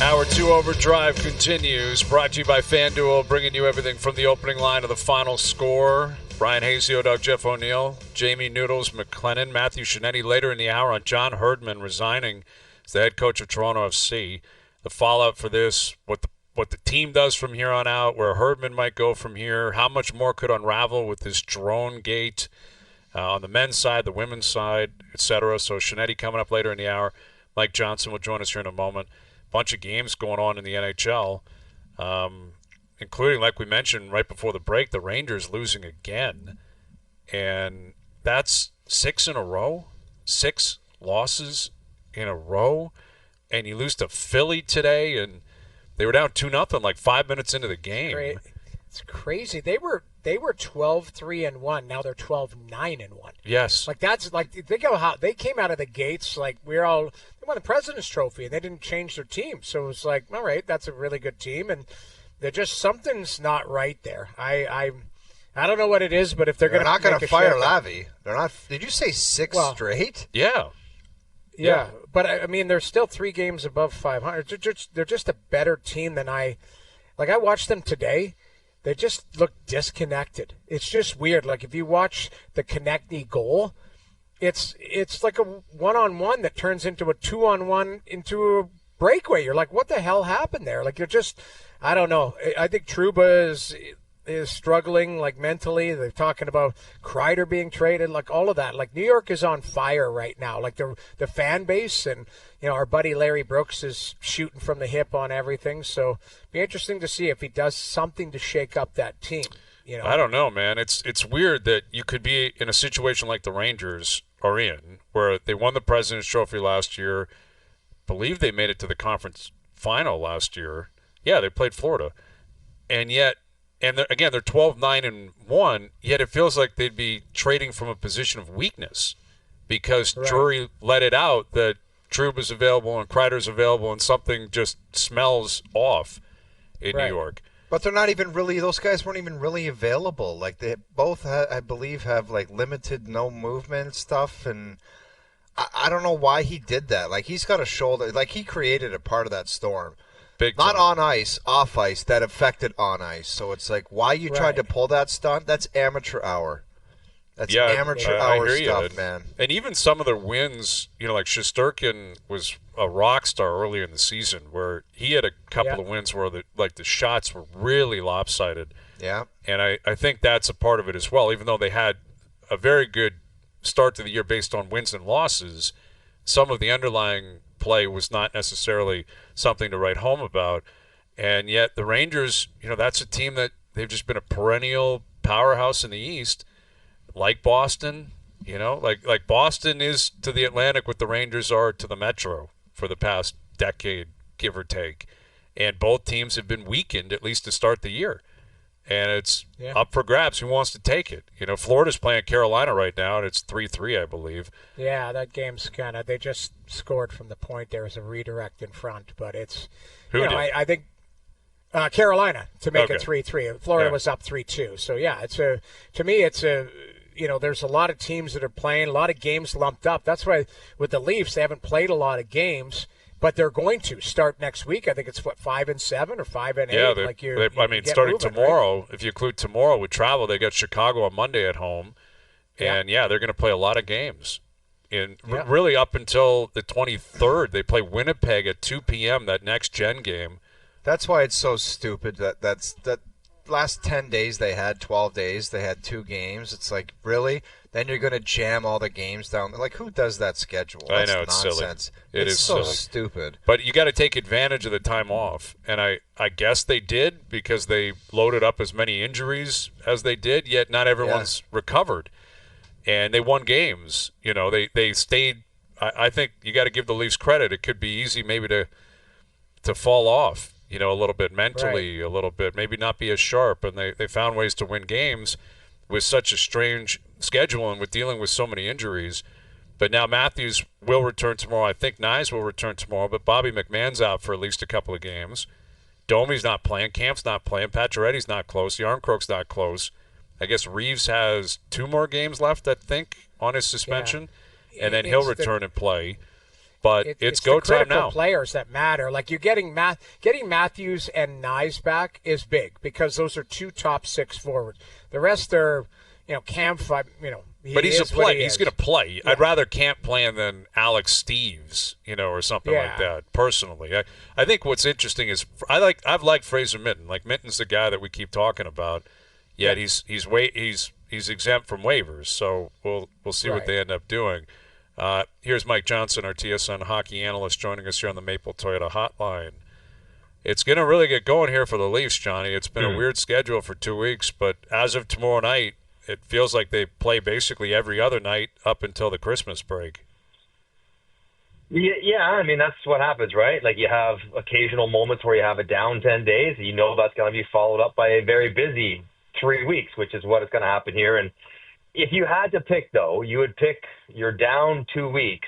Hour 2 Overdrive continues, brought to you by FanDuel, bringing you everything from the opening line to the final score. Bryan Hayes, Dog, Jeff O'Neill, Jamie Noodles McLennan, Matthew Scianitti later in the hour on John Herdman resigning as the head coach of Toronto FC. The fallout for this, what the team does from here on out, where Herdman might go from here, how much more could unravel with this drone gate on the men's side, the women's side, etc. So Scianitti coming up later in the hour. Mike Johnson will join us here in a moment. Bunch of games going on in the NHL, including, like we mentioned right before the break, the Rangers losing again. And that's 6 in a row, 6 losses in a row. And you lose to Philly today, and they were down 2-0 like 5 minutes into the game. It's crazy. They were 12-3-1. Now they're 12-9-1. Yes. Like that's like think of how they came out of the gates. Like they won the President's Trophy and they didn't change their team. So it was like, all right, that's a really good team, and they're just something's not right there. I don't know what it is, but if they're not going to fire Lavi, they're not. Did you say 6 straight? Yeah. Yeah, but I mean, they're still 3 games above 500. They're just a better team than I watched them today. They just look disconnected. It's just weird. Like if you watch the Konechny goal, it's like a one-on-one that turns into a 2-on-1 into a breakaway. You're like, what the hell happened there? Like you're just, I don't know. I think Trouba is struggling like mentally. They're talking about Kreider being traded, like all of that. Like New York is on fire right now. Like the fan base, and our buddy Larry Brooks is shooting from the hip on everything. So be interesting to see if he does something to shake up that team. I don't know, man. It's weird that you could be in a situation like the Rangers are in, where they won the President's Trophy last year. Believe they made it to the conference final last year. Yeah, they played Florida, and yet. And they're 12-9-1, yet it feels like they'd be trading from a position of weakness because Drury let it out that Trouba's available and Kreider's available, and something just smells off in New York. But they're not even really; those guys weren't even really available. Like they both, I believe, have like limited no movement stuff, and I don't know why he did that. Like he's got a shoulder, like he created a part of that storm. Not on ice, off ice, that affected on ice. So it's like, why you tried to pull that stunt? That's amateur hour. That's amateur hour stuff, man. And even some of their wins, like Shesterkin was a rock star earlier in the season, where he had a couple of wins where the shots were really lopsided. Yeah. And I think that's a part of it as well. Even though they had a very good start to the year based on wins and losses, some of the underlying play was not necessarily something to write home about. And yet the Rangers, that's a team that they've just been a perennial powerhouse in the East, like Boston, like Boston is to the Atlantic what the Rangers are to the Metro for the past decade, give or take. And both teams have been weakened, at least to start the year. And it's up for grabs. Who wants to take it? Florida's playing Carolina right now, and it's 3-3, I believe. Yeah, that game's they just scored from the point. There was a redirect in front, but it's, I think Carolina to make it 3-3. Florida was up 3-2. So, to me, there's a lot of teams that are playing, a lot of games lumped up. That's why with the Leafs, they haven't played a lot of games. But they're going to start next week. I think it's 5-7 or 5-8. Yeah, starting tomorrow. Right? If you include tomorrow with travel, they got Chicago on Monday at home, and they're going to play a lot of games. And really up until the 23rd, they play Winnipeg at 2 p.m. that next gen game. That's why it's so stupid that last 10 days they had 12 days they had 2 games. It's like, really? Then you're going to jam all the games down. Like, who does that schedule? That's I know, it's nonsense. Silly. It's so silly. Stupid. But you got to take advantage of the time off. And I guess they did because they loaded up as many injuries as they did, yet not everyone's recovered. And they won games. They stayed. I think you got to give the Leafs credit. It could be easy maybe to fall off, a little bit mentally, a little bit, maybe not be as sharp. And they found ways to win games with such a strange schedule and with dealing with so many injuries. But now Matthews will return tomorrow. I think Nyes will return tomorrow, but Bobby McMahon's out for at least a couple of games. Domi's not playing. Camp's not playing. Pacioretty's not close. Yarncroke's not close. I guess Reeves has 2 more games left, I think, on his suspension, and then he'll return and play. But it's go the time critical now. players that matter. Like you're getting Matthews and Nyes back is big because those are 2 top 6 forwards. The rest are, Cam. But he's a play. He's going to play. Yeah. I'd rather Camp plan than Alex Steves, or something like that. Personally, I think what's interesting is I've liked Fraser Minten. Like Minten's the guy that we keep talking about. Yet he's exempt from waivers. So we'll see what they end up doing. Here's Mike Johnson, our TSN hockey analyst, joining us here on the Maple Toyota Hotline. It's going to really get going here for the Leafs, Johnny. It's been a weird schedule for 2 weeks, but as of tomorrow night, it feels like they play basically every other night up until the Christmas break. Yeah, I mean, that's what happens, right? Like you have occasional moments where you have a down 10 days. You know that's going to be followed up by a very busy 3 weeks, which is what is going to happen here. And if you had to pick, though, you would pick your down 2 weeks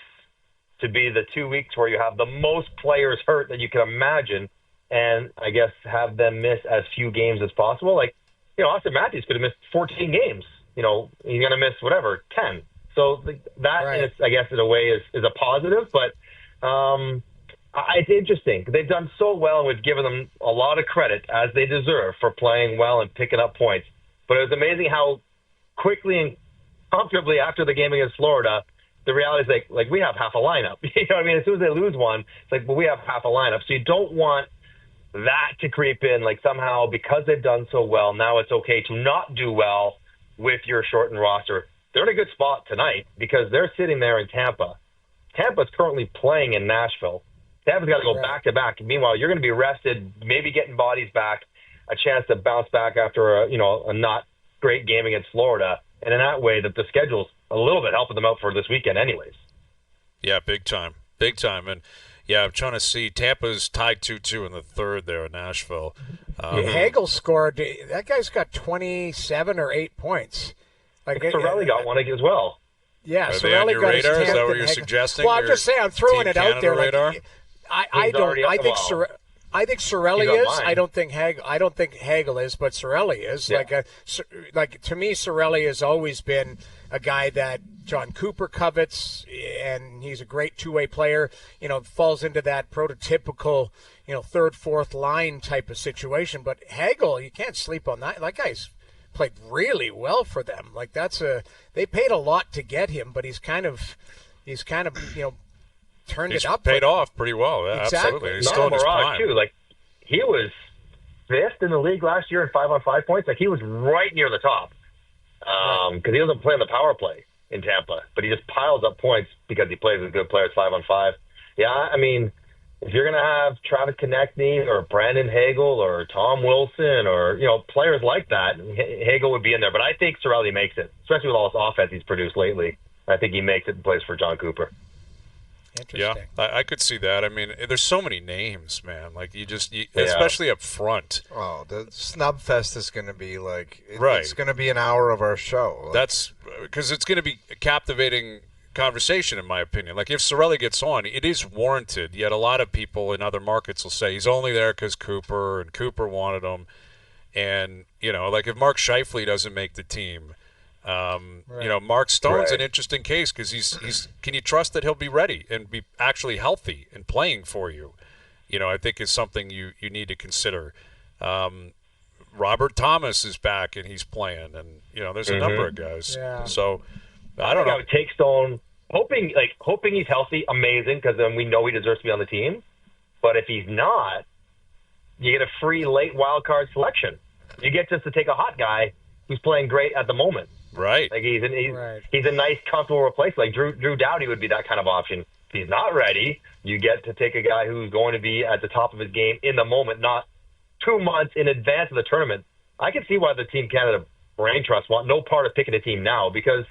to be the 2 weeks where you have the most players hurt that you can imagine, and I guess have them miss as few games as possible. Like, Auston Matthews could have missed 14 games. He's going to miss 10. So that, is, I guess, in a way, is a positive. But it's interesting. They've done so well, and we've given them a lot of credit, as they deserve, for playing well and picking up points. But it was amazing how quickly and comfortably after the game against Florida, the reality is like we have half a lineup. You know what I mean? As soon as they lose one, it's like, well, we have half a lineup. So you don't want that to creep in, like somehow because they've done so well, now it's okay to not do well with your shortened roster. They're in a good spot tonight because they're sitting there in Tampa. Tampa's currently playing in Nashville. Tampa's got to go back-to-back. Meanwhile, you're going to be rested, maybe getting bodies back, a chance to bounce back after a not great game against Florida. And in that way, the schedule's a little bit helping them out for this weekend anyways. Yeah, big time. And yeah, I'm trying to see. Tampa's tied 2-2 in the third there in Nashville. Hagel scored. That guy's got 27 or 8 points. Like Cirelli got one as well. Yeah, Are they on your radar? Is that what you're suggesting? Well, I'm just saying. I'm throwing it out there. Radar? I think Cirelli is. I don't think Hagel is, but Cirelli is. Yeah. Like to me, Cirelli has always been a guy that John Cooper covets, and he's a great two-way player. Falls into that prototypical, third, fourth line type of situation. But Hagel, you can't sleep on that. That guy's played really well for them. Like they paid a lot to get him, but he's kind of turned it up. Paid off pretty well. Yeah, exactly. Absolutely. He's still in his prime. Too. Like he was 5th in the league last year in 5-on-5 points. Like he was right near the top because he doesn't play on the power play in Tampa, but he just piles up points because he plays with good players 5-on-5. Yeah, I mean, if you're going to have Travis Konechny or Brandon Hagel or Tom Wilson or players like that, Hagel would be in there. But I think Cirelli makes it, especially with all this offense he's produced lately. I think he makes it and plays for John Cooper. Interesting. Yeah, I could see that. I mean, there's so many names, man. Like especially up front. Oh, the snub fest is going to be like right. It's going to be an hour of our show. Like, that's because it's going to be a captivating conversation, in my opinion. Like if Cirelli gets on, it is warranted. Yet a lot of people in other markets will say he's only there because Cooper wanted him. And like if Mark Scheifele doesn't make the team. Mark Stone's an interesting case because he's. Can you trust that he'll be ready and be actually healthy and playing for you? I think is something you need to consider. Robert Thomas is back and he's playing, and there's a number of guys. Yeah. So I don't know. I would take Stone, hoping he's healthy, amazing, because then we know he deserves to be on the team. But if he's not, you get a free late wild card selection. You get just to take a hot guy who's playing great at the moment. Right. Like he's a nice, comfortable replacement. Like Drew Doughty would be that kind of option. If he's not ready, you get to take a guy who's going to be at the top of his game in the moment, not 2 months in advance of the tournament. I can see why the Team Canada Brain Trust want no part of picking a team now, because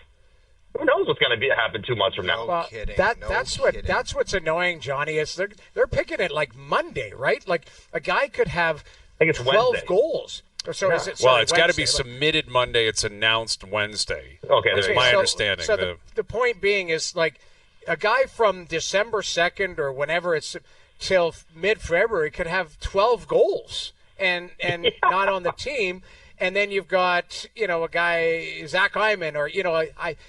who knows what's going to happen 2 months from now. No kidding. That's what's annoying, Johnny, is they're picking it like Monday, right? Like a guy could have I think it's 12 Wednesday. goals. So is it, it's got to be submitted Monday. It's announced Wednesday. Okay, that's my understanding. So the point being is, like, a guy from December 2nd or whenever it's till mid-February could have 12 goals and not on the team. And then you've got, a guy, Zach Hyman, or,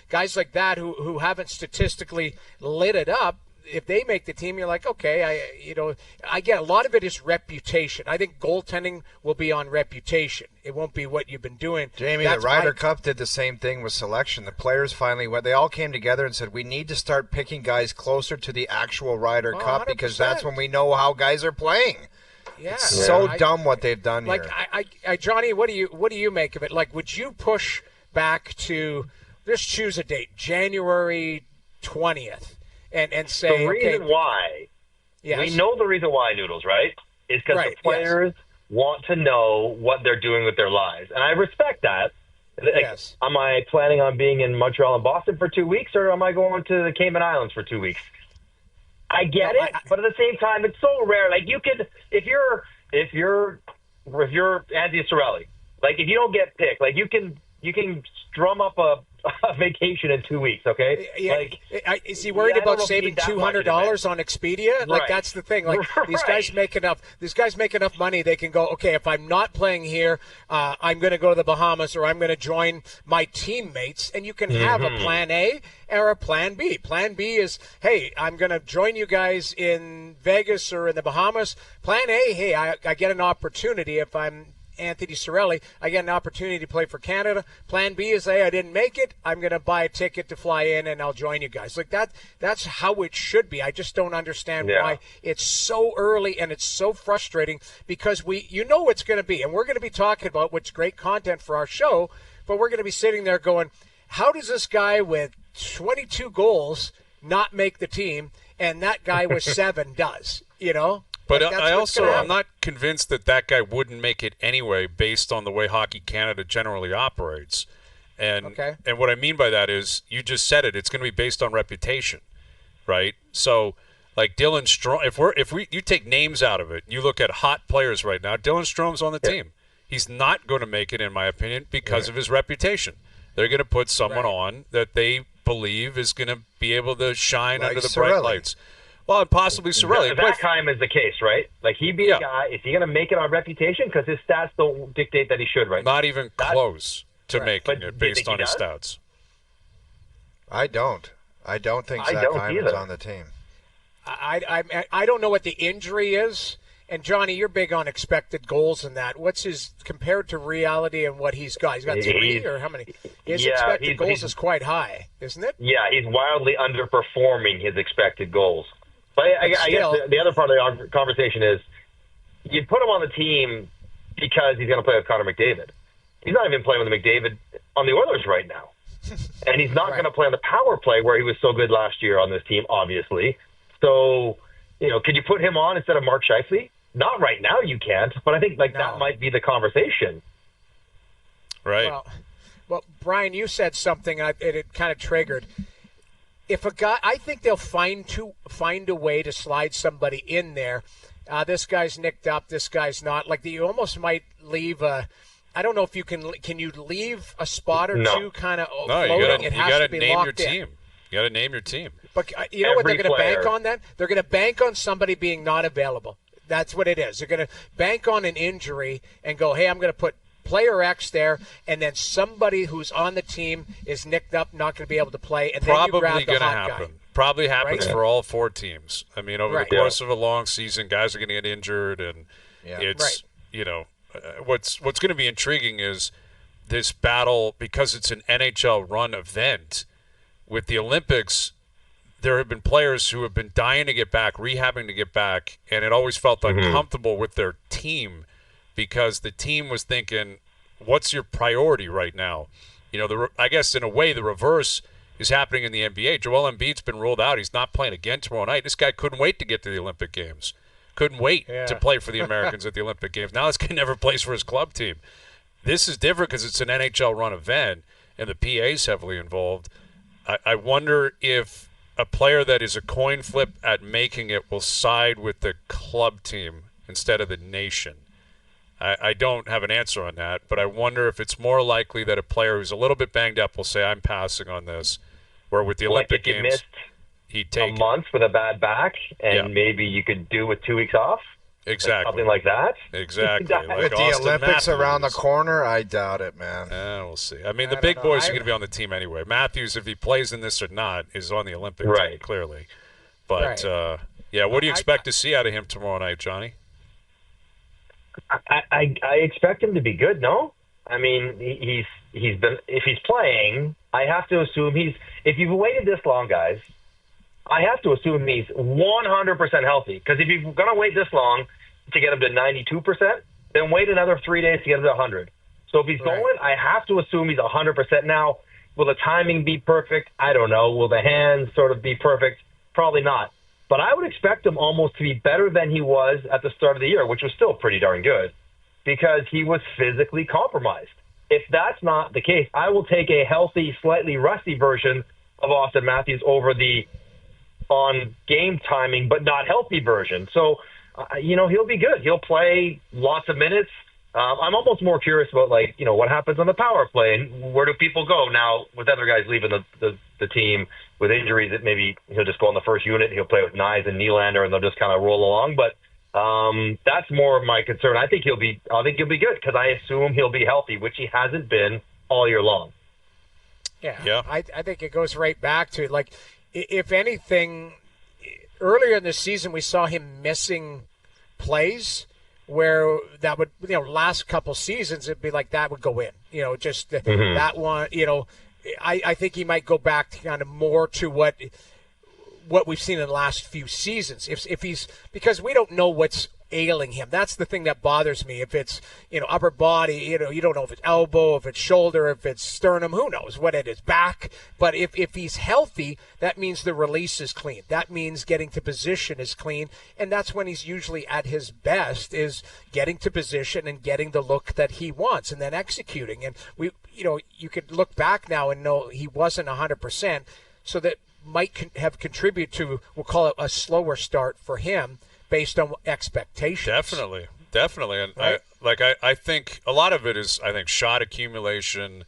guys like that who haven't statistically lit it up. if they make the team, you're like, okay, I get a lot of it is reputation. I think goaltending will be on reputation. It won't be what you've been doing. Jamie, the Ryder Cup did the same thing with selection. The players finally went. They all came together and said, we need to start picking guys closer to the actual Ryder Cup 100%. because that's when we know how guys are playing. Yeah. It's so dumb what they've done like, here. Johnny, what do you make of it? Like, would you push back to, just choose a date, January 20th, and say, the reason why, yes. we know the reason why, Noodles, right? Is because Right, the players want to know what they're doing with their lives. And I respect that. Like, Yes. Am I planning on being in Montreal and Boston for 2 weeks, or am I going to the Cayman Islands for 2 weeks? I get it, but at the same time, it's so rare. Like, you could, if you're Anthony Cirelli, like, if you don't get picked, like, you can drum up a vacation in 2 weeks, okay? Yeah, like, is he worried about saving $200 on Expedia? Like, Right. that's the thing. Like, these guys make enough money. They can go, okay, if I'm not playing here, I'm going to go to the Bahamas, or I'm going to join my teammates. And you can have a plan A or a plan B. Plan B is, hey, I'm going to join you guys in Vegas or in the Bahamas. Plan A, hey, I get an opportunity if I'm Anthony Cirelli, I get an opportunity to play for Canada. Plan B is, hey, I didn't make it. I'm going to buy a ticket to fly in, and I'll join you guys. Like that. That's how it should be. I just don't understand why it's so early, and it's so frustrating because you know it's going to be, and we're going to be talking about what's great content for our show, but we're going to be sitting there going, how does this guy with 22 goals not make the team, and that guy with 7 does, you know? But Like, I'm not convinced that guy wouldn't make it anyway based on the way Hockey Canada generally operates. And what I mean by that is, you just said it, it's going to be based on reputation, right? So, like Dylan Strome, if you take names out of it, you look at hot players right now, Dylan Strome's on the team. He's not going to make it, in my opinion, because of his reputation. They're going to put someone on that they believe is going to be able to shine under the bright lights. Well, and possibly Cirelli. Zach Hyman is the case, right? Like, he'd be a guy, is he going to make it on reputation? Because his stats don't dictate that he should, right? Not even close to making it based on his stats. I don't think Zach Hyman's on the team. I don't know what the injury is. And, Johnny, you're big on expected goals and that. What's his, compared to reality and what he's got? He's got 3 or how many? His expected goals is quite high, isn't it? Yeah, he's wildly underperforming his expected goals. But I guess the other part of the conversation is, you put him on the team because he's going to play with Connor McDavid. He's not even playing with McDavid on the Oilers right now. And he's not going to play on the power play where he was so good last year on this team, obviously. So, could you put him on instead of Mark Scheifele? Not right now, you can't. But I think that might be the conversation. Right. Well, Brian, you said something, and it kind of triggered. If a guy, I think they'll find a way to slide somebody in there. This guy's nicked up. This guy's not. Like, you almost might leave a. I don't know if you can you leave a spot or two kind of floating? It has to be name locked your in. team. You got to name your team. But you know what they're going to bank on then? They're going to bank on somebody being not available. That's what it is. They're going to bank on an injury and go, hey, I'm going to put player X there, and then somebody who's on the team is nicked up, not going to be able to play, and probably then you grab the hot happen. guy. Probably happens for all 4 teams. I mean, over the Right. course of a long season, guys are going to get injured, and it's what's going to be intriguing is this battle, because it's an NHL run event. With the Olympics, there have been players who have been dying to get back, rehabbing to get back, and it always felt uncomfortable with their team because the team was thinking, what's your priority right now? I guess in a way the reverse is happening in the NBA. Joel Embiid's been ruled out. He's not playing again tomorrow night. This guy couldn't wait to get to the Olympic Games. Couldn't wait to play for the Americans at the Olympic Games. Now this guy never plays for his club team. This is different because it's an NHL run event and the PA's heavily involved. I wonder if a player that is a coin flip at making it will side with the club team instead of the nation. I don't have an answer on that, but I wonder if it's more likely that a player who's a little bit banged up will say, I'm passing on this, where with the Olympic Games, missed he'd take a month with a bad back, and maybe you could do with 2 weeks off? Exactly. Something like that? Exactly. Like with the Auston Olympics Matthews. around the corner, I doubt it, man. We'll see. I mean, the big boys are going to be on the team anyway. Matthews, if he plays in this or not, is on the Olympic team, clearly. But, what do you expect to see out of him tomorrow night, Johnny? I expect him to be good, no? I mean, he's been, if he's playing, I have to assume if you've waited this long, guys, I have to assume he's 100% healthy. Because if you're going to wait this long to get him to 92%, then wait another 3 days to get him to 100. So if he's going, I have to assume he's 100%. Now, will the timing be perfect? I don't know. Will the hands sort of be perfect? Probably not. But I would expect him almost to be better than he was at the start of the year, which was still pretty darn good, because he was physically compromised. If that's not the case, I will take a healthy, slightly rusty version of Auston Matthews over the on game timing but not healthy version. So, he'll be good. He'll play lots of minutes. I'm almost more curious about, what happens on the power play and where do people go now with other guys leaving the team with injuries, that maybe he'll just go on the first unit. He'll play with Nyes and Nylander and they'll just kind of roll along. But that's more of my concern. I think he'll be good because I assume he'll be healthy, which he hasn't been all year long. Yeah. I think it goes right back to, if anything, earlier in the season we saw him missing plays where that would, last couple seasons, it'd be like that would go in, that one, I think he might go back to kind of more to what we've seen in the last few seasons. If he's, because we don't know what's ailing him. That's the thing that bothers me. If it's, upper body, you don't know if it's elbow, if it's shoulder, if it's sternum, who knows what it is, back. But if he's healthy, that means the release is clean. That means getting to position is clean. And that's when he's usually at his best, is getting to position and getting the look that he wants and then executing. And you could look back now and know he wasn't 100%. So that might have contributed to, we'll call it a slower start for him, based on expectations. Definitely. And right? I think a lot of it is, shot accumulation.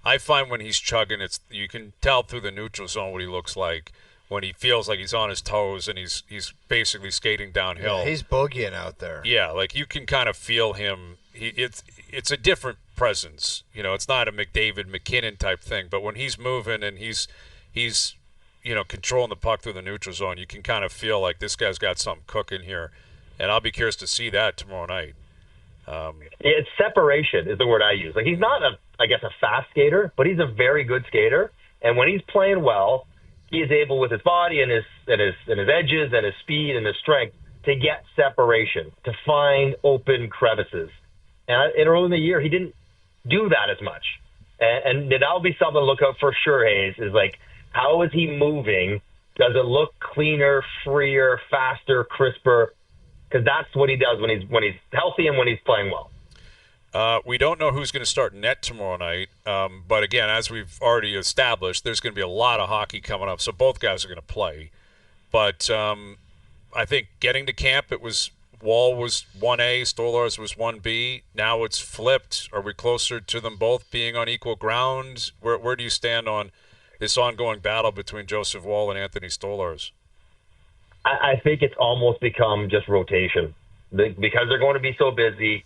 I find when he's chugging, you can tell through the neutral zone what he looks like when he feels like he's on his toes and he's basically skating downhill. Yeah, he's boogieing out there. Yeah, you can kind of feel him. It's a different presence. It's not a McDavid, McKinnon type thing, but when he's moving and he's controlling the puck through the neutral zone, you can kind of feel like this guy's got something cooking here. And I'll be curious to see that tomorrow night. It's separation is the word I use. He's not a fast skater, but he's a very good skater. And when he's playing well, he is able, with his body and his edges and his speed and his strength, to get separation, to find open crevices. And early in the year, he didn't do that as much. And that'll be something to look out for sure, Hayes, is how is he moving? Does it look cleaner, freer, faster, crisper? Because that's what he does when he's healthy and when he's playing well. We don't know who's going to start net tomorrow night. But again, as we've already established, there's going to be a lot of hockey coming up. So both guys are going to play. But I think getting to camp, Wall was 1A, Stolarz was 1B. Now it's flipped. Are we closer to them both being on equal ground? Where do you stand on this ongoing battle between Joseph Wall and Anthony Stolarz? I think it's almost become just rotation because they're going to be so busy.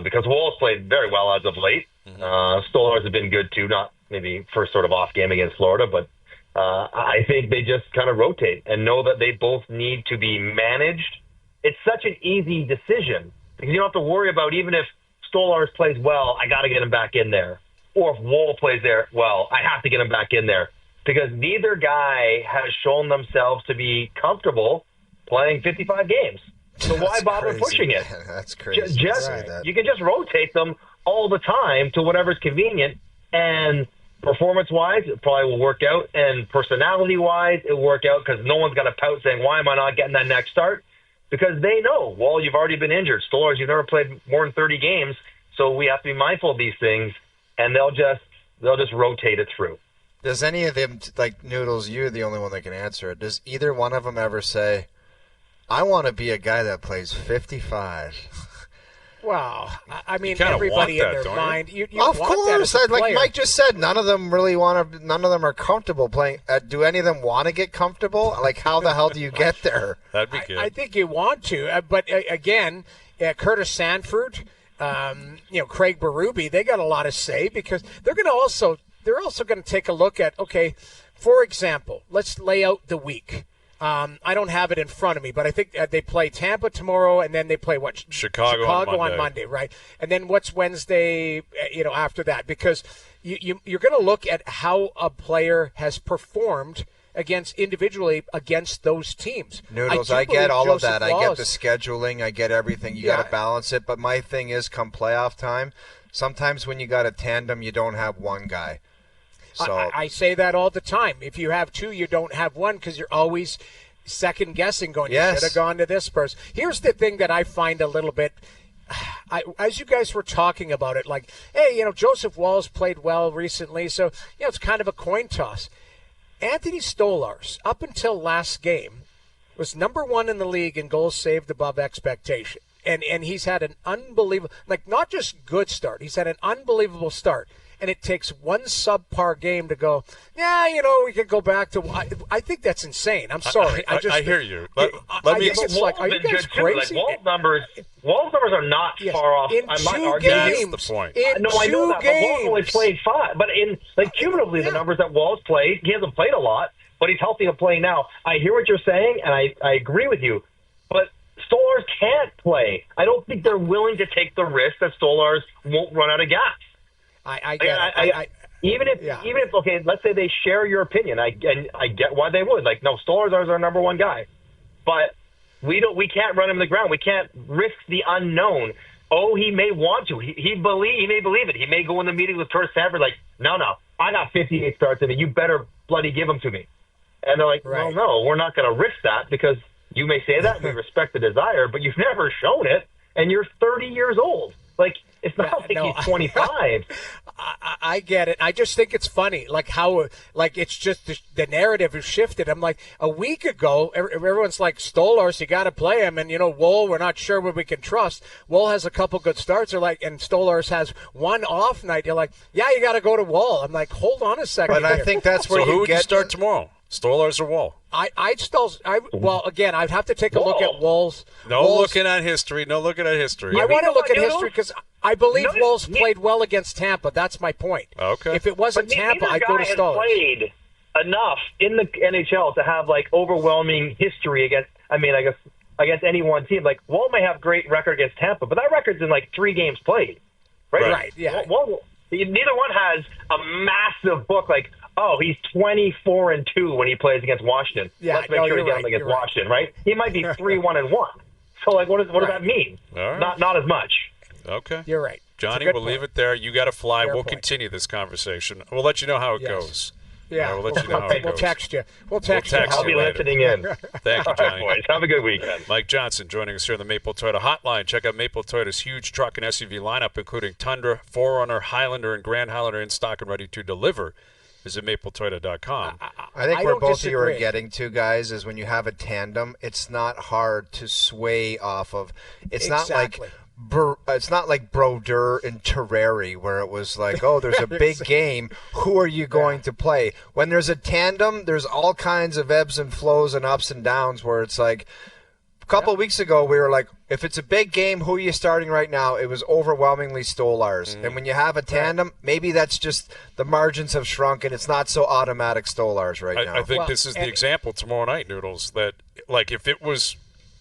Because Wall's played very well as of late. Mm-hmm. Stolarz has been good too, not maybe first sort of off game against Florida, but I think they just kind of rotate and know that they both need to be managed. It's such an easy decision because you don't have to worry about, even if Stolarz plays well, I got to get him back in there. Or if Wall plays there well, I have to get him back in there. Because neither guy has shown themselves to be comfortable playing 55 games. So why bother pushing it? Man, that's crazy. You can just rotate them all the time to whatever's convenient. And performance-wise, it probably will work out. And personality-wise, it will work out because no one's got to pout saying, why am I not getting that next start? Because they know, well, you've already been injured. Stolarz, you've never played more than 30 games. So we have to be mindful of these things. And they'll just rotate it through. Does any of them, like Noodles, you're the only one that can answer it, does either one of them ever say, I want to be a guy that plays 55? Well, I mean, everybody in their mind. You of want course, that as a like player. Mike just said, none of them really want to. None of them are comfortable playing. Do any of them want to get comfortable? Like, how the hell do you get there? That'd be good. I think you want to, but again, Curtis Sanford, Craig Berube, they got a lot to say because they're also going to take a look at. Okay, for example, let's lay out the week. I don't have it in front of me, but I think they play Tampa tomorrow, and then they play Chicago on Monday, right? And then what's Wednesday? After that, because you're going to look at how a player has performed individually against those teams. Noodles, I get all of that. I get the scheduling. I get everything. You got to balance it. But my thing is, come playoff time, sometimes when you got a tandem, you don't have one guy. So I say that all the time. If you have two, you don't have one because you're always second guessing going, you should have gone to this person. Here's the thing that I find a little bit, as you guys were talking about it, like, hey, Joseph Woll's played well recently, so, it's kind of a coin toss. Anthony Stolarz, up until last game, was number one in the league in goals saved above expectation. And he's had an unbelievable, not just good start, he's had an unbelievable start. And it takes one subpar game to go, we could go back to. I think that's insane. I'm sorry. I hear you. Let me. It's like, are you guys crazy? Wall's numbers are not far off. In I'm not 2 arguing. games. That's the point. In no, I know that. But Wall's only played 5. But cumulatively, the numbers that Wall's played, he hasn't played a lot, but he's healthy and playing now. I hear what you're saying, and I agree with you. But Stolarz can't play. I don't think they're willing to take the risk that Stolarz won't run out of gas. I get it. Even if okay, let's say they share your opinion, I get why they would. No, Stolarz is our number one guy, but we can't run him to the ground. We can't risk the unknown. Oh, he may want to. He may believe it. He may go in the meeting with Curtis Sanford no, I got 58 starts in it. You better bloody give them to me. And they're like, well, no, we're not going to risk that because you may say that. We respect the desire, but you've never shown it, and you're 30 years old. It's not he's 25. I get it. I just think it's funny, how it's just the narrative has shifted. I'm like, a week ago, everyone's like, Stolarz, you got to play him, and Woll, we're not sure what we can trust. Woll has a couple good starts, and Stolarz has one off night. You're like, yeah, you got to go to Woll. I'm like, hold on a second. But I think that's where who would you start tomorrow? Stolarz or Woll? Again, I'd have to take a look at Woll's. Looking at history. No looking at history. I want to look at history because I believe Woll's played well against Tampa. That's my point. Okay. If it wasn't Tampa, I'd go to Stolarz. Played enough in the NHL to have overwhelming history against any one team. Woll may have great record against Tampa, but that record's in 3 games played. Right. Yeah. Neither one has a massive book he's 24-2 when he plays against Washington. Yeah, let's make sure he gets against Washington, right? He might be 3-1-1. So, what does that mean? Right. Not as much. Okay. You're right. Johnny, we'll leave it there. You got to fly. We'll continue this conversation. We'll let you know how it goes. Yeah, we'll let you know how it goes. We'll text you. We'll text you. I'll be listening in. Thank you, Johnny. Boys. Have a good weekend. Mike Johnson joining us here on the Maple Toyota Hotline. Check out Maple Toyota's huge truck and SUV lineup, including Tundra, 4Runner, Highlander, and Grand Highlander in stock and ready to deliver. Visit mapletoyota.com. I think where both of you are getting to, guys, is when you have a tandem, it's not hard to sway off of. It's not like Brodeur and Terreri where it was there's a big game. Who are you going to play? When there's a tandem, there's all kinds of ebbs and flows and ups and downs where it's a couple of weeks ago, we were like, if it's a big game, who are you starting right now? It was overwhelmingly Stolarz. And when you have a tandem, maybe that's just the margins have shrunk and it's not so automatic Stolarz now. I think this is the example tomorrow night, Noodles, that if it was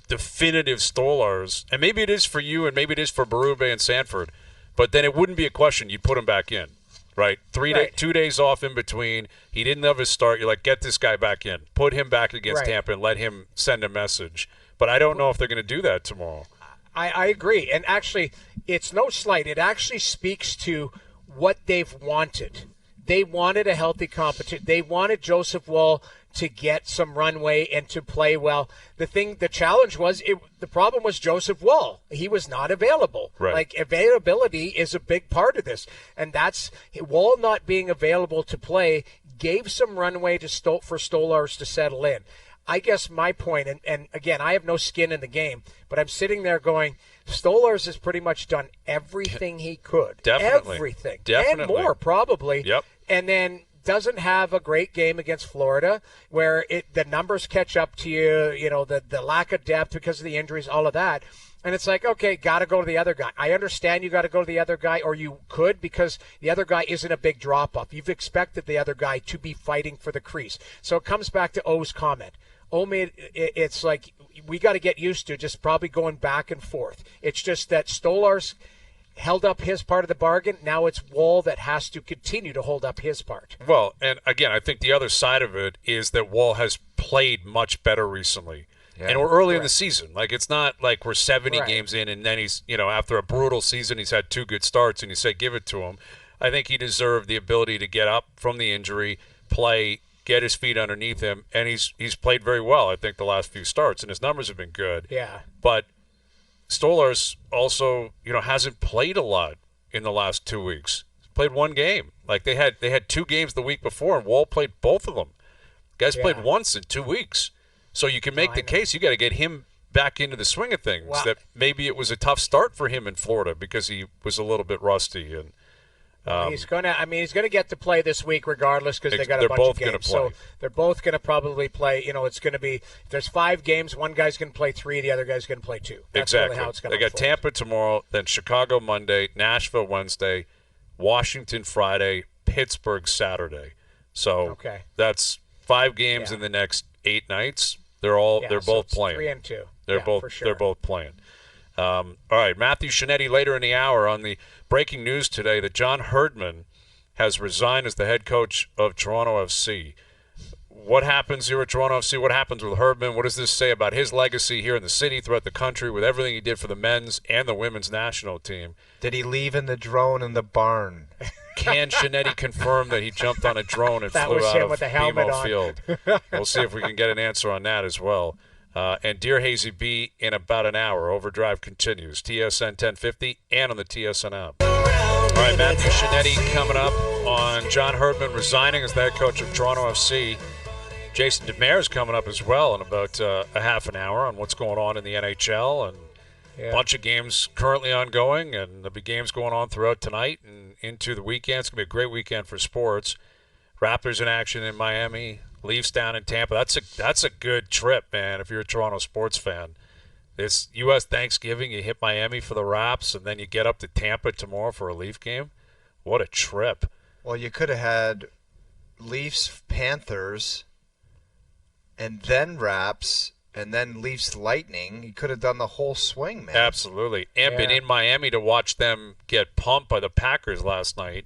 definitive Stolarz, and maybe it is for you and maybe it is for Berube and Sanford, but then it wouldn't be a question. You'd put him back in, right? 2 days off in between. He didn't have his start. You're like, get this guy back in. Put him back against Tampa and let him send a message. But I don't know if they're going to do that tomorrow. I agree. And actually, it's no slight. It actually speaks to what they've wanted. They wanted a healthy competition. They wanted Joseph Woll to get some runway and to play well. The challenge was, the problem was Joseph Woll. He was not available. Right. Availability is a big part of this. And that's Woll not being available to play gave some runway for Stolarz to settle in. I guess my point, and again, I have no skin in the game, but I'm sitting there going, Stolarz has pretty much done everything he could. Definitely. Everything. Definitely. And more, probably. Yep. And then doesn't have a great game against Florida where the numbers catch up to you, the lack of depth because of the injuries, all of that. And it's okay, got to go to the other guy. I understand you got to go to the other guy, or you could, because the other guy isn't a big drop-off. You've expected the other guy to be fighting for the crease. So it comes back to O's comment. it's like we got to get used to just probably going back and forth. It's just that Stolar's held up his part of the bargain. Now it's Woll that has to continue to hold up his part. Well, and again, I think the other side of it is that Woll has played much better recently. Yeah. And we're early in the season. Like, it's not like we're 70 games in and then he's, after a brutal season, he's had 2 good starts and you say give it to him. I think he deserved the ability to get up from the injury, play, get his feet underneath him, and he's played very well, I think, the last few starts, and his numbers have been good. Yeah. But Stolar's also, hasn't played a lot in the last 2 weeks. He's played 1 game. Like, they had 2 games the week before, and Woll played both of them. Guys played once in 2 weeks. So you can make the case you got to get him back into the swing of things, that maybe it was a tough start for him in Florida because he was a little bit rusty. And he's gonna get to play this week regardless because they got a bunch of games. So they're both gonna probably play. It's gonna be, if there's 5 games, one guy's gonna play 3, the other guy's gonna play 2. That's exactly really how it's gonna They got unfold. Tampa tomorrow, then Chicago Monday, Nashville Wednesday, Washington Friday, Pittsburgh Saturday. So that's 5 games in the next 8 nights. They're both playing. 3 and 2. They're both playing. All right, Matthew Scianitti later in the hour on the breaking news today that John Herdman has resigned as the head coach of Toronto FC. What happens here at Toronto FC? What happens with Herdman? What does this say about his legacy here in the city, throughout the country, with everything he did for the men's and the women's national team? Did he leave in the drone in the barn? Can Scianitti confirm that he jumped on a drone and flew out of BMO Field? We'll see if we can get an answer on that as well. And Dear Hazy B in about an hour. Overdrive continues. TSN 1050 and on the TSN app. All right, Matthew Scianitti coming up on John Herdman resigning as the head coach of Toronto FC. Jason Demers coming up as well in about a half an hour on what's going on in the NHL and a bunch of games currently ongoing, and there'll be games going on throughout tonight and into the weekend. It's going to be a great weekend for sports. Raptors in action in Miami. Leafs down in Tampa. That's a good trip, man, if you're a Toronto sports fan. It's U.S. Thanksgiving. You hit Miami for the Raps, and then you get up to Tampa tomorrow for a Leaf game. What a trip. Well, you could have had Leafs, Panthers, and then Raps, and then Leafs, Lightning. You could have done the whole swing, man. Absolutely. And been in Miami to watch them get pumped by the Packers last night,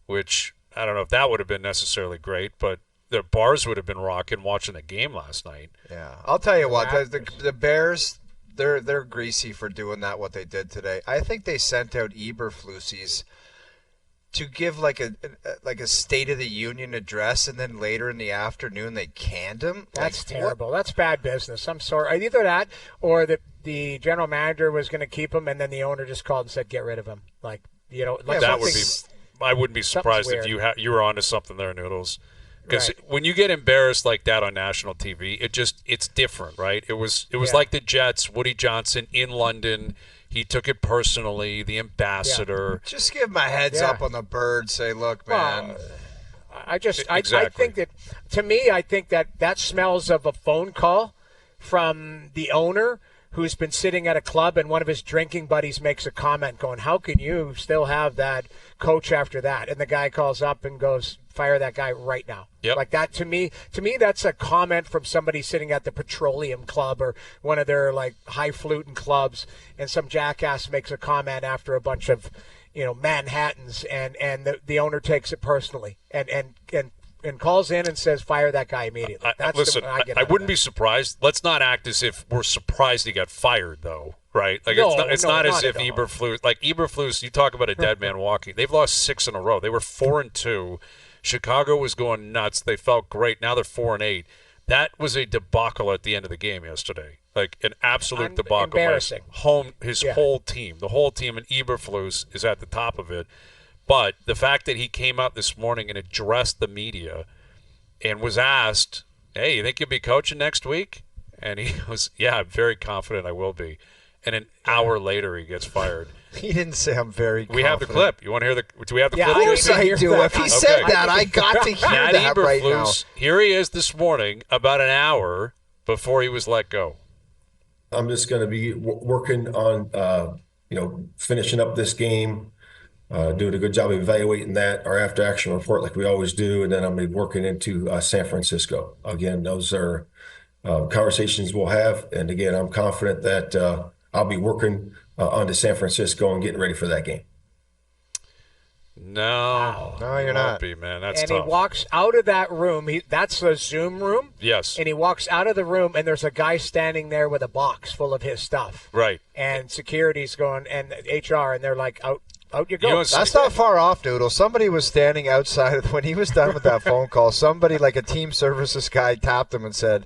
which I don't know if that would have been necessarily great, but the bars would have been rocking watching the game last night. Yeah, I'll tell you what, the Bears, they're greasy for doing that, what they did today. I think they sent out Eberflusies to give like a State of the Union address, and then later in the afternoon they canned him. That's terrible. What? That's bad business. I'm sorry. Either that or the general manager was going to keep him, and then the owner just called and said, get rid of him. That would be. I wouldn't be surprised if you were onto something there, Noodles. Because when you get embarrassed like that on national TV, it's different, right? It was like the Jets, Woody Johnson in London. He took it personally, the ambassador. Just give him a heads up on the bird. Say, look, man. I think that, to me, I think that smells of a phone call from the owner who's been sitting at a club, and one of his drinking buddies makes a comment going, how can you still have that coach after that? And the guy calls up and goes, fire that guy right now. Yep. Like that, to me, that's a comment from somebody sitting at the Petroleum Club or one of their highfalutin clubs, and some jackass makes a comment after a bunch of Manhattans, and the owner takes it personally and calls in and says, fire that guy immediately. I wouldn't be surprised. Let's not act as if we're surprised he got fired, though, right? It's not as if Eberflus, you talk about a dead man walking. They've lost 6 in a row. They were 4-2. Chicago was going nuts. They felt great. Now they're 4-8. That was a debacle at the end of the game yesterday. An absolute debacle. Embarrassing. His whole team. The whole team, and Eberflus is at the top of it. But the fact that he came out this morning and addressed the media and was asked, hey, you think you'll be coaching next week? And he goes, yeah, I'm very confident I will be. And an hour later, he gets fired. He didn't say I'm very confident. We have the clip. You want to hear do we have the clip? Of course I do. If he said that, I got to hear Matt that Eberflus, right now. Here he is this morning, about an hour before he was let go. I'm just going to be working on, finishing up this game, doing a good job of evaluating that, our after-action report like we always do, and then I'm going to be working into San Francisco. Again, those are conversations we'll have. And again, I'm confident that I'll be working on to San Francisco and getting ready for that game. No, No, you you're won't not. be, man. That's And tough. he walks out of that room. That's the Zoom room. Yes. And he walks out of the room, and there's a guy standing there with a box full of his stuff. Right. And security's going, and HR, and they're like, out you go. You know, That's not far off, Doodle. Somebody was standing outside when he was done with that phone call. Somebody, like a team services guy, tapped him and said,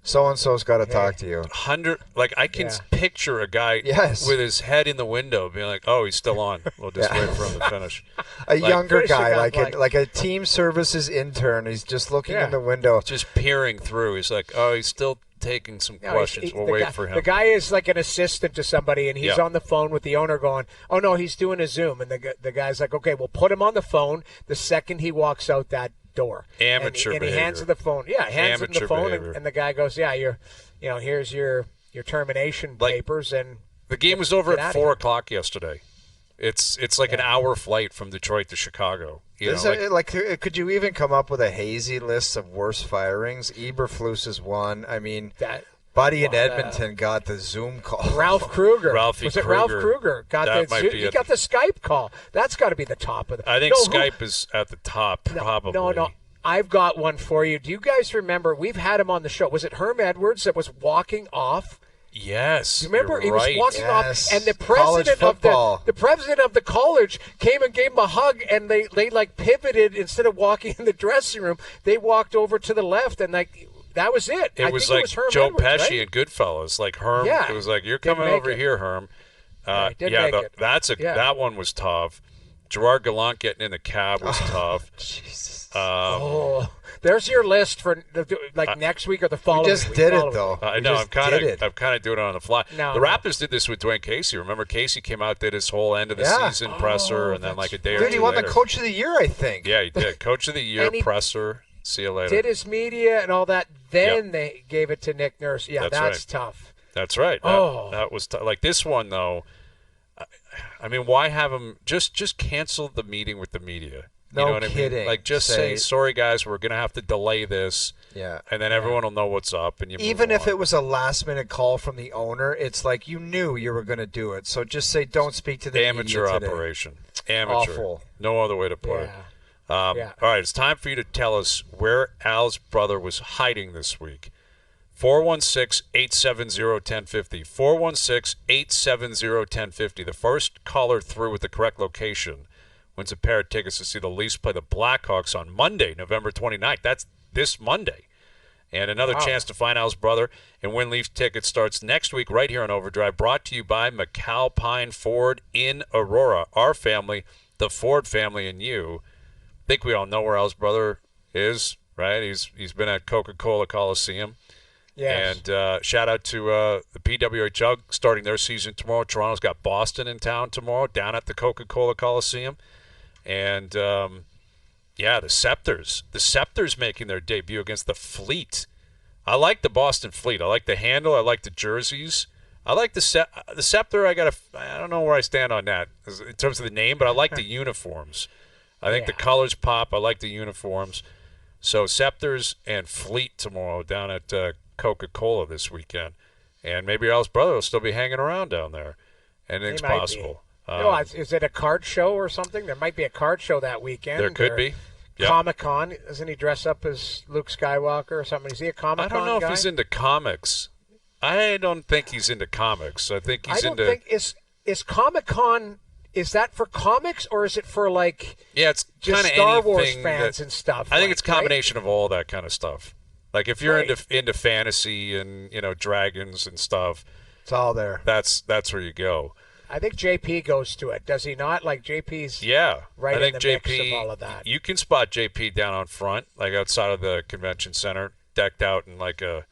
"So-and-so's got to talk to you." I can picture a guy Yes. with his head in the window being like, "Oh, he's still on. We'll just wait for him to finish." A younger finishing guy, up, like a team services intern. He's just looking Yeah. in the window. Just peering through. He's like, "Oh, he's still taking some questions. We'll wait for him." The guy is like an assistant to somebody, and he's Yeah. on the phone with the owner going, "Oh, no, he's doing a Zoom." And the guy's like, "Okay, we'll put him on the phone the second he walks out that door." Amateur and he hands behavior. the phone. Yeah, hands it in the Amateur phone, behavior. and the guy goes, "Yeah, here's your termination papers." And The game was over get at outta 4 here. o'clock yesterday. It's like an hour flight from Detroit to Chicago. Could you even come up with a hazy list of worst firings? Eberflus is one. I mean, Buddy in Edmonton got the Zoom call. Ralph Kruger. Ralphie was it Kruger. Ralph Kruger? That might be he it. got the Skype call. That's got to be the top of the. I think No, who- Skype is at the top, probably. No. I've got one for you. Do you guys remember? We've had him on the show. Was it Herm Edwards that was walking off? Yes. Do you remember? you're He right. was walking Yes. off, and the College president of football. the president of the college came and gave him a hug, and they like pivoted instead of walking in the dressing room. They walked over to the left, and like that was it. It I was think like it was Herm Joe Edwards, Pesci right? and Goodfellas. Like Herm, Yeah. it was like, "You're Didn't coming make over it. here, Herm." He did make it. That one was tough. Gerard Gallant getting in the cab was tough. Jesus. There's your list for next week or the following. just week. did it, Following though. week. I We know. just did it. I'm kind of doing it on the fly. No, the no. Raptors did this with Dwayne Casey. Remember, Casey came out, did his whole end of the Yeah. season presser, and then like a day or two Dude, he won later. the Coach of the Year, I think. Yeah, he did. Coach of the Year And he presser. See you later. Did his media and all that. Then they gave it to Nick Nurse. Yeah, That's that's right. tough. That's right. That was like this one though. I mean, why have him just cancel the meeting with the media? You No know what I mean? kidding. Like just say, "Sorry guys, we're gonna have to delay this." Yeah. And then everyone will know what's up, and you Even move if on. it was a last-minute call from the owner, it's like you knew you were going to do it. So just say, "Don't speak to the amateur media today." operation. Amateur. Awful. No other way to put it. Yeah. All right, it's time for you to tell us where Al's brother was hiding this week. 416-870-1050. 416-870-1050. The first caller through with the correct location wins a pair of tickets to see the Leafs play the Blackhawks on Monday, November 29th. That's this Monday. And another chance to find Al's brother and win Leafs tickets starts next week right here on OverDrive, brought to you by McAlpine Ford in Aurora. Our family, the Ford family, and you. I think we all know where Al's brother is, right? He's been at Coca-Cola Coliseum. Yes. And shout out to the PWHL starting their season tomorrow. Toronto's got Boston in town tomorrow down at the Coca-Cola Coliseum. And, the Scepters. The Scepters making their debut against the Fleet. I like the Boston Fleet. I like the handle. I like the jerseys. I like the Scepter. I don't know where I stand on that in terms of the name, but I like the uniforms. I think the colors pop. I like the uniforms. So Scepters and Fleet tomorrow down at Coca-Cola this weekend. And maybe Al's brother will still be hanging around down there. Anything's He might be. possible. Is it a card show or something? There might be a card show that weekend. There could be. Yep. Comic-Con. Doesn't he dress up as Luke Skywalker or something? Is he a Comic-Con I don't know guy? if he's into comics. I don't think he's into comics. I think he's into. Is Comic-Con, is that for comics or is it for like It's just kind of Star Wars anything fans that- and stuff? I think it's a right? combination of all that kind of stuff. Like if you're Right. into fantasy and dragons and stuff, It's all there. that's where you go. I think JP goes to it. Does he not? Like JP's Yeah, right I think in the JP. mix of all of that. You can spot JP down on front, like outside of the convention center, decked out in like a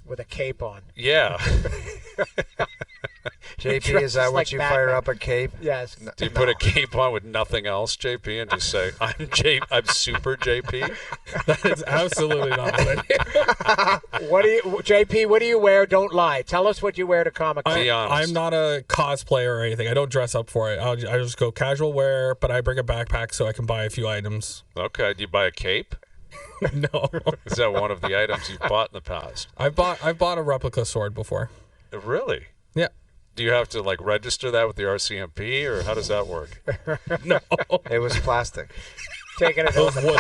with a cape on. yeah. JP, is that Dresses what like you Batman. fire up a cape? Yes. Do you put a cape on with nothing else, JP, and just say I'm super JP? That is absolutely not what I do. JP, what do you wear? Don't lie. Tell us what you wear to Comic-Con. Be honest. I'm not a cosplayer or anything. I don't dress up for it. I just go casual wear, but I bring a backpack so I can buy a few items. Okay. Do you buy a cape? No. Is that one of the items you've bought in the past? I've bought a replica sword before. Really? Yeah. Do you have to register that with the RCMP, or how does that work? No. It was plastic. Taking it over the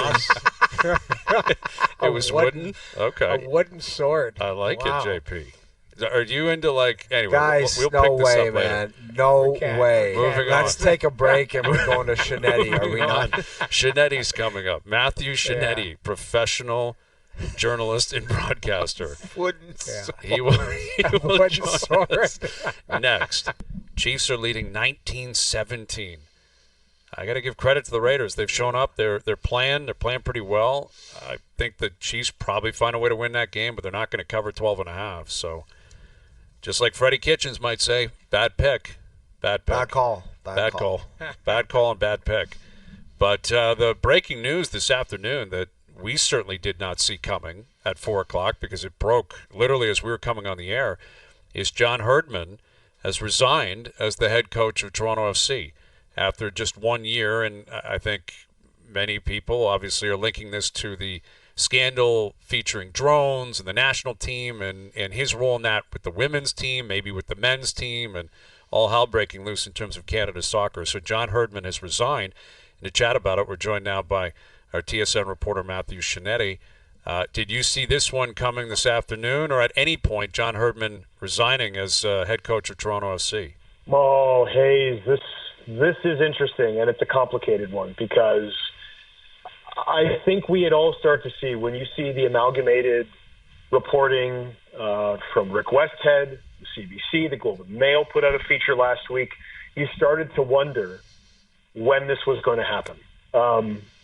bus. It was wooden? Okay. A wooden sword. I like Wow. it, JP. Are you into anyway? Guys, we'll no pick this way, up later. man. No Okay. way. Moving Let's on. take a break and we're going to Scianitti, are we Moving on. not? Scianetti's coming up. Matthew Scianitti, professional journalist and broadcaster. Wooden He will Wooden join sword. us next. Chiefs are leading 19-17. I got to give credit to the Raiders. They've shown up. They're playing. They're playing pretty well. I think the Chiefs probably find a way to win that game, but they're not going to cover 12.5. So, just like Freddie Kitchens might say, bad pick. Bad pick. Bad call. Bad call. Bad call and bad pick. But the breaking news this afternoon that we certainly did not see coming at 4 o'clock because it broke literally as we were coming on the air is John Herdman has resigned as the head coach of Toronto FC after just 1 year. And I think many people obviously are linking this to the scandal featuring drones and the national team and his role in that with the women's team, maybe with the men's team, and all hell breaking loose in terms of Canada soccer. So John Herdman has resigned. And to chat about it, we're joined now by our TSN reporter, Matthew Scianitti. Did you see this one coming this afternoon, or at any point John Herdman resigning as head coach of Toronto FC? Oh, Hayes, this is interesting, and it's a complicated one because I think we had all started to see, when you see the amalgamated reporting from Rick Westhead, CBC, the Globe and Mail put out a feature last week, you started to wonder when this was going to happen.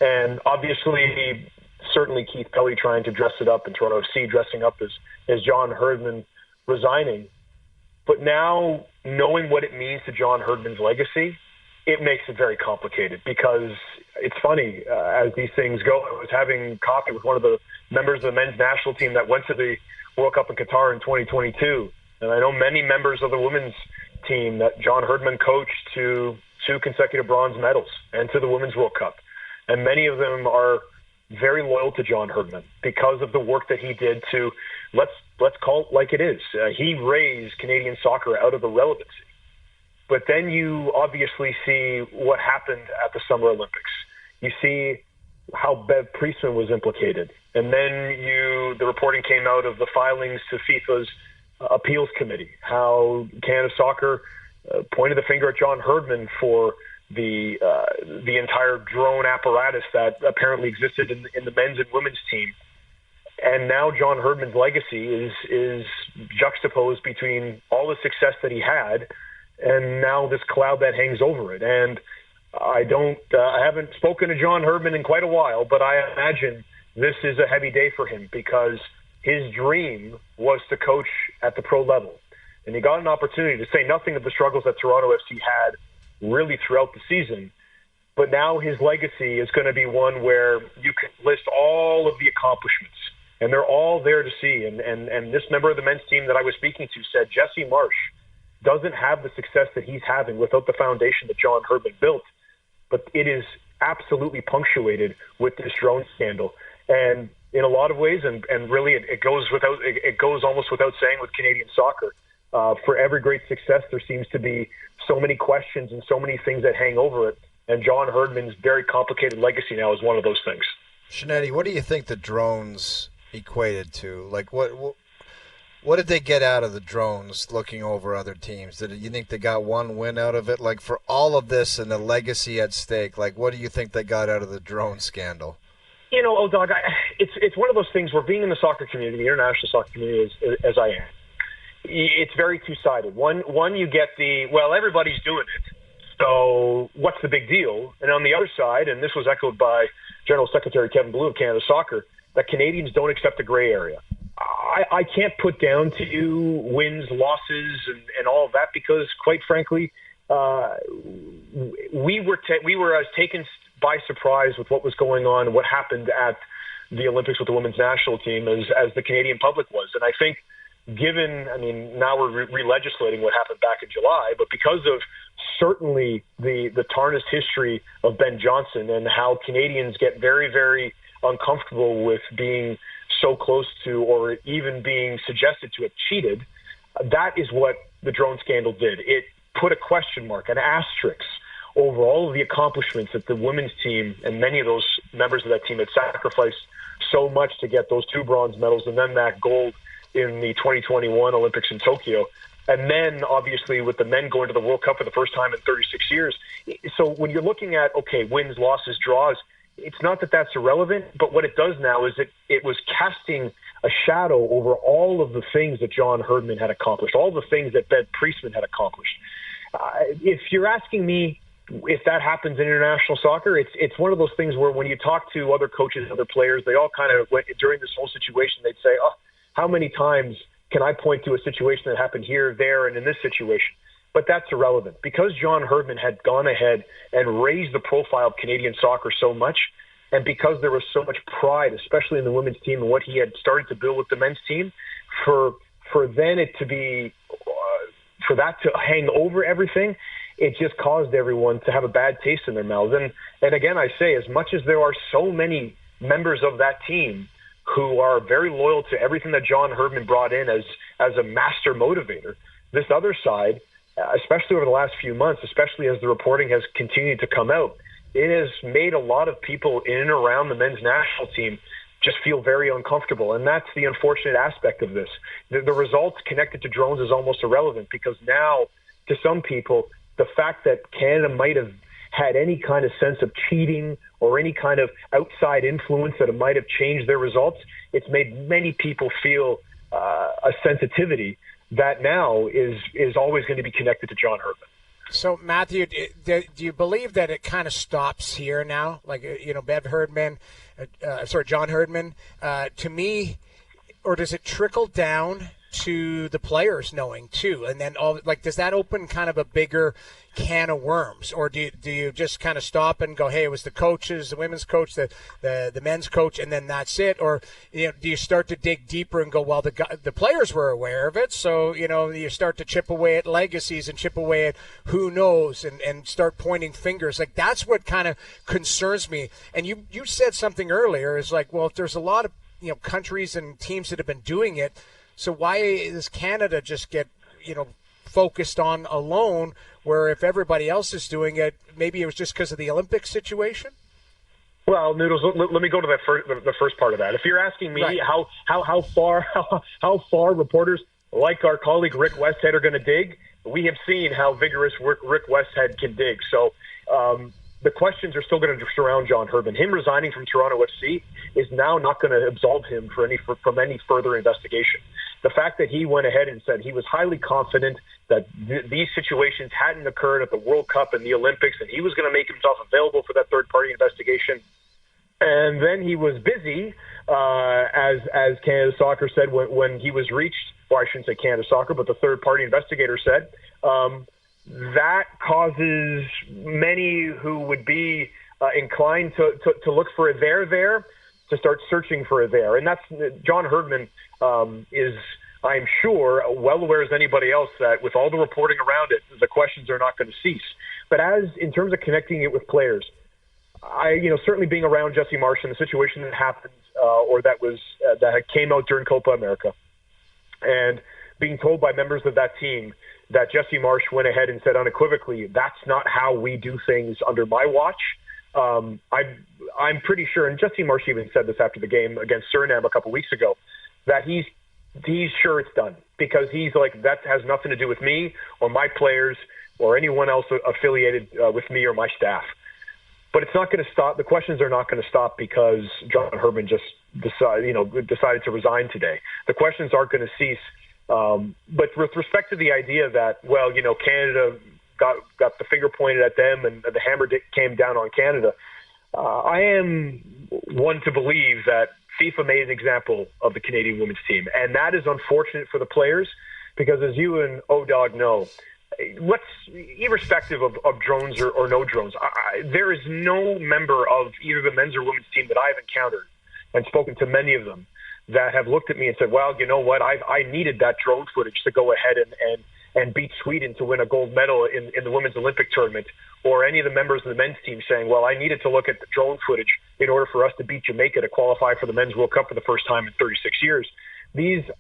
And obviously, certainly Keith Pelly trying to dress it up and Toronto FC dressing up as John Herdman resigning. But now, knowing what it means to John Herdman's legacy, it makes it very complicated because it's funny, as these things go. I was having coffee with one of the members of the men's national team that went to the World Cup in Qatar in 2022. And I know many members of the women's team that John Herdman coached to 2 consecutive bronze medals and to the Women's World Cup. And many of them are very loyal to John Herdman because of the work that he did to, let's call it like it is. He raised Canadian soccer out of irrelevancy. But then you obviously see what happened at the Summer Olympics. You see how Bev Priestman was implicated. And then the reporting came out of the filings to FIFA's appeals committee, how Canada Soccer pointed the finger at John Herdman for the entire drone apparatus that apparently existed in the men's and women's team. And now John Herdman's legacy is juxtaposed between all the success that he had and now this cloud that hangs over it. And I haven't spoken to John Herdman in quite a while, but I imagine this is a heavy day for him because his dream was to coach at the pro level. And he got an opportunity, to say nothing of the struggles that Toronto FC had really throughout the season. But now his legacy is going to be one where you can list all of the accomplishments, and they're all there to see. And this member of the men's team that I was speaking to said Jesse Marsh doesn't have the success that he's having without the foundation that John Herdman built. But it is absolutely punctuated with this drone scandal. And in a lot of ways, and really it goes almost without saying with Canadian soccer, for every great success, there seems to be so many questions and so many things that hang over it. And John Herdman's very complicated legacy now is one of those things. Scianitti, what do you think the drones equated to? Like, what did they get out of the drones looking over other teams? Did you think they got one win out of it? Like, for all of this and the legacy at stake, like, what do you think they got out of the drone scandal? You know, Dog, it's one of those things where being in the soccer community, the international soccer community, as I am, it's very two-sided. One, you get everybody's doing it, so what's the big deal? And on the other side, and this was echoed by General Secretary Kevin Blue of Canada Soccer, that Canadians don't accept the gray area. I can't put down to you wins, losses, and all of that because, quite frankly, we were as taken by surprise with what was going on and what happened at the Olympics with the women's national team as the Canadian public was. And I think now we're re-legislating what happened back in July, but because of certainly the tarnished history of Ben Johnson and how Canadians get very, very uncomfortable with being so close to or even being suggested to have cheated. That is what the drone scandal did. It put a question mark, an asterisk, over all of the accomplishments that the women's team and many of those members of that team had sacrificed so much to get those 2 bronze medals and then that gold in the 2021 Olympics in Tokyo. And then, obviously, with the men going to the World Cup for the first time in 36 years. So when you're looking at, okay, wins, losses, draws, it's not that that's irrelevant, but what it does now is it was casting a shadow over all of the things that John Herdman had accomplished, all the things that Ben Priestman had accomplished. If you're asking me if that happens in international soccer, it's one of those things where when you talk to other coaches, other players, they all kind of, during this whole situation, they'd say, oh, how many times can I point to a situation that happened here, there, and in this situation? But that's irrelevant. Because John Herdman had gone ahead and raised the profile of Canadian soccer so much, and because there was so much pride, especially in the women's team and what he had started to build with the men's team, for then it to be, for that to hang over everything, it just caused everyone to have a bad taste in their mouths. And again, I say, as much as there are so many members of that team who are very loyal to everything that John Herdman brought in as a master motivator, this other side, especially over the last few months, especially as the reporting has continued to come out, it has made a lot of people in and around the men's national team just feel very uncomfortable. And that's the unfortunate aspect of this. The results connected to drones is almost irrelevant, because now, to some people, the fact that Canada might have had any kind of sense of cheating or any kind of outside influence that it might have changed their results, it's made many people feel a sensitivity that now is always going to be connected to John Herdman. So, Matthew, do you believe that it kind of stops here now? Like, John Herdman, to me, or does it trickle down to the players knowing too? And then does that open kind of a bigger can of worms, or do you just kind of stop and go, hey, it was the coaches, the women's coach, the men's coach, and then that's it? Or do you start to dig deeper and go, well, the players were aware of it, so you start to chip away at legacies and chip away at who knows and start pointing fingers? Like, that's what kind of concerns me. And you said something earlier, is like, well, if there's a lot of countries and teams that have been doing it, so why does Canada just get focused on alone, where if everybody else is doing it, maybe it was just because of the Olympic situation? Well, Noodles, let me go to the first part of that. If you're asking me, right, how far reporters like our colleague Rick Westhead are going to dig, we have seen how vigorous Rick Westhead can dig. So the questions are still going to surround John Herdman. Him resigning from Toronto FC is now not going to absolve him from any further investigation. The fact that he went ahead and said he was highly confident that these situations hadn't occurred at the World Cup and the Olympics, and he was going to make himself available for that third-party investigation. And then he was busy, as Canada Soccer said when he was reached, or I shouldn't say Canada Soccer, but the third-party investigator said, that causes many who would be inclined to look for a there to start searching for a there. And that's John Herdman is, I'm sure, well aware as anybody else that with all the reporting around it, the questions are not going to cease. But as in terms of connecting it with players, certainly being around Jesse Marsh and the situation that happened or that came out during Copa America, and being told by members of that team that Jesse Marsh went ahead and said unequivocally, that's not how we do things under my watch. I'm pretty sure, and Jesse Marsh even said this after the game against Suriname a couple weeks ago, that he's sure it's done, because he's like, that has nothing to do with me or my players or anyone else affiliated with me or my staff. But it's not going to stop. The questions are not going to stop because John Herdman just decided to resign today. The questions aren't going to cease. But with respect to the idea that, Canada got the finger pointed at them and the hammer came down on Canada, I am one to believe that FIFA made an example of the Canadian women's team. And that is unfortunate for the players, because as you and O-Dog know, irrespective of drones or no drones, there is no member of either the men's or women's team that I've encountered and spoken to many of them that have looked at me and said, well, you know what, I needed that drone footage to go ahead and beat Sweden to win a gold medal in the women's Olympic tournament, or any of the members of the men's team saying, well, I needed to look at the drone footage in order for us to beat Jamaica to qualify for the Men's World Cup for the first time in 36 years.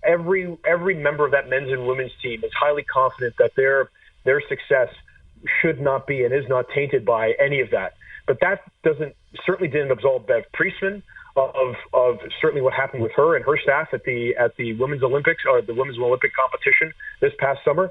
Every member of that men's and women's team is highly confident that their success should not be and is not tainted by any of that. But that certainly didn't absolve Bev Priestman of certainly what happened with her and her staff at the Women's Olympics, or the Women's Olympic competition this past summer.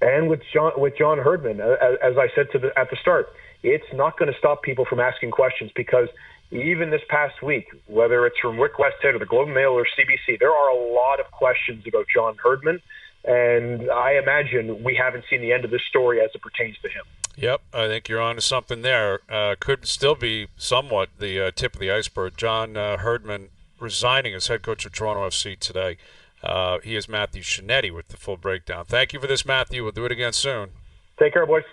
And with John Herdman, as I said at the start, it's not going to stop people from asking questions, because even this past week, whether it's from Rick Westhead or the Globe and Mail or CBC, there are a lot of questions about John Herdman. And I imagine we haven't seen the end of this story as it pertains to him. Yep, I think you're on to something there. Could still be somewhat the tip of the iceberg. John Herdman resigning as head coach of Toronto FC today. He is Matthew Scianitti with the full breakdown. Thank you for this, Matthew. We'll do it again soon. Take care, boys.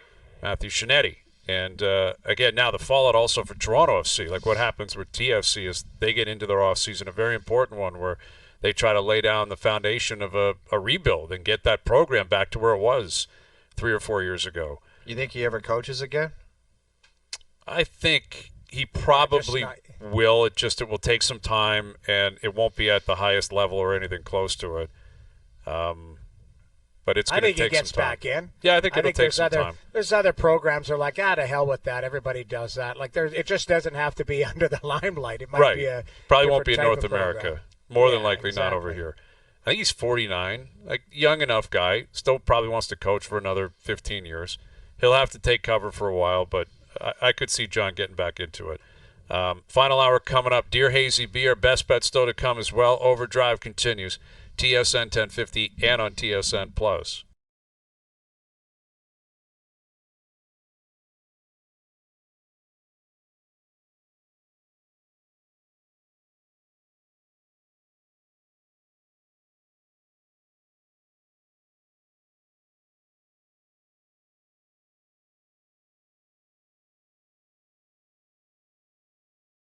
Matthew Scianitti. And, again, now the fallout also for Toronto FC. Like what happens with TFC is they get into their offseason, a very important one where they try to lay down the foundation of a rebuild and get that program back to where it was 3 or 4 years ago. You think he ever coaches again? I think he probably will. It will take some time, and it won't be at the highest level or anything close to it. But it's going to take some time. I think he gets back in. Yeah, I think it'll take some time. There's other programs that are like, to hell with that. Everybody does that. Like, it just doesn't have to be under the limelight. It might be probably won't be in North America. More than likely not over here. I think he's 49, like young enough guy. Still probably wants to coach for another 15 years. He'll have to take cover for a while, but I could see John getting back into it. Final hour coming up. Dear Hazy Beer, best bet still to come as well. Overdrive continues. TSN 1050 and on TSN Plus.